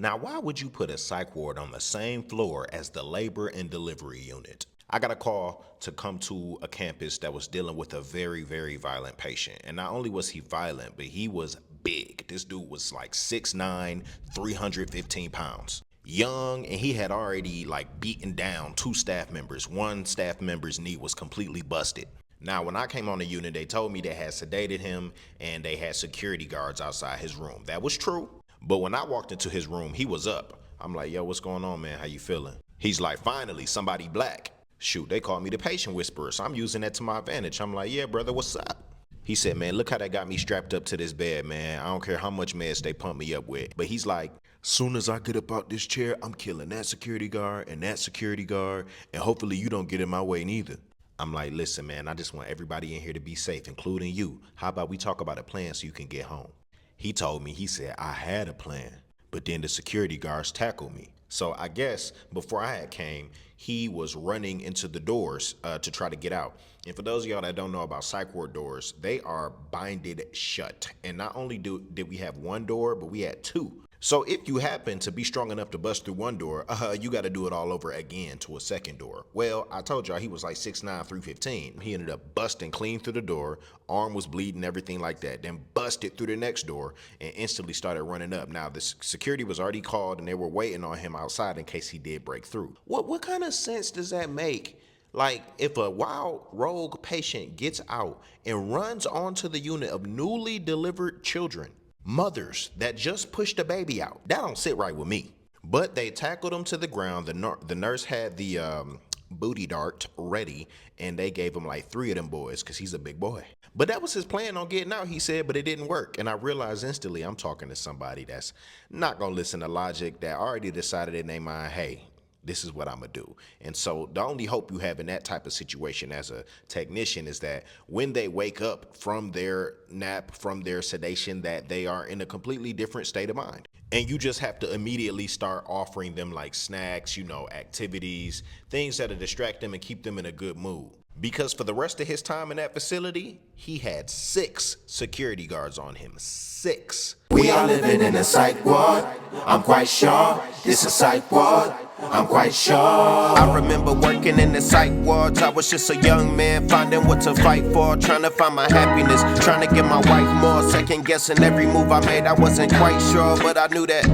Now, why would you put a psych ward on the same floor as the labor and delivery unit? I got a call to come to a campus that was dealing with a very, very violent patient. And not only was he violent, but he was big. This dude was like 6'9", 315 pounds. Young, and he had already beaten down two staff members. One staff member's knee was completely busted. Now, when I came on the unit, they told me they had sedated him and they had security guards outside his room. That was true. But when I walked into his room, he was up. I'm like, yo, what's going on, man? How you feeling? He's like, finally, somebody black. Shoot, they called me the patient whisperer, so I'm using that to my advantage. I'm like, yeah, brother, what's up? He said, man, look how they got me strapped up to this bed, man. I don't care how much meds they pump me up with. But he's like, soon as I get up out this chair, I'm killing that security guard, and hopefully you don't get in my way neither. I'm like, listen, man, I just want everybody in here to be safe, including you. How about we talk about a plan so you can get home? He told me, he said, I had a plan, but then the security guards tackled me. So I guess before I had came, he was running into the doors to try to get out. And for those of y'all that don't know about psych ward doors, they are binded shut. And not only did we have one door, but we had two. So if you happen to be strong enough to bust through one door, you got to do it all over again to a second door. Well, I told y'all he was like 6'9", 315. He ended up busting clean through the door, arm was bleeding, everything like that. Then busted through the next door and instantly started running up. Now, the security was already called and they were waiting on him outside in case he did break through. What kind of sense does that make? Like, if a wild rogue patient gets out and runs onto the unit of newly delivered children, mothers that just pushed a baby out, that don't sit right with me. But they tackled him to the ground. The nurse had the booty dart ready, and they gave him like 3 of them boys because he's a big boy. But that was his plan on getting out, he said, but it didn't work. And I realized instantly I'm talking to somebody that's not going to listen to logic, that already decided in their mind, hey, this is what I'm going to do. And so the only hope you have in that type of situation as a technician is that when they wake up from their nap, from their sedation, that they are in a completely different state of mind. And you just have to immediately start offering them like snacks, activities, things that'll distract them and keep them in a good mood. Because for the rest of his time in that facility, he had 6 security guards on him. 6. We are living in a psych ward. I'm quite sure this is psych ward. I'm quite sure. I remember working in the psych wards. I was just a young man finding what to fight for, trying to find my happiness, trying to get my wife more, second guessing every move I made. I wasn't quite sure, but I knew that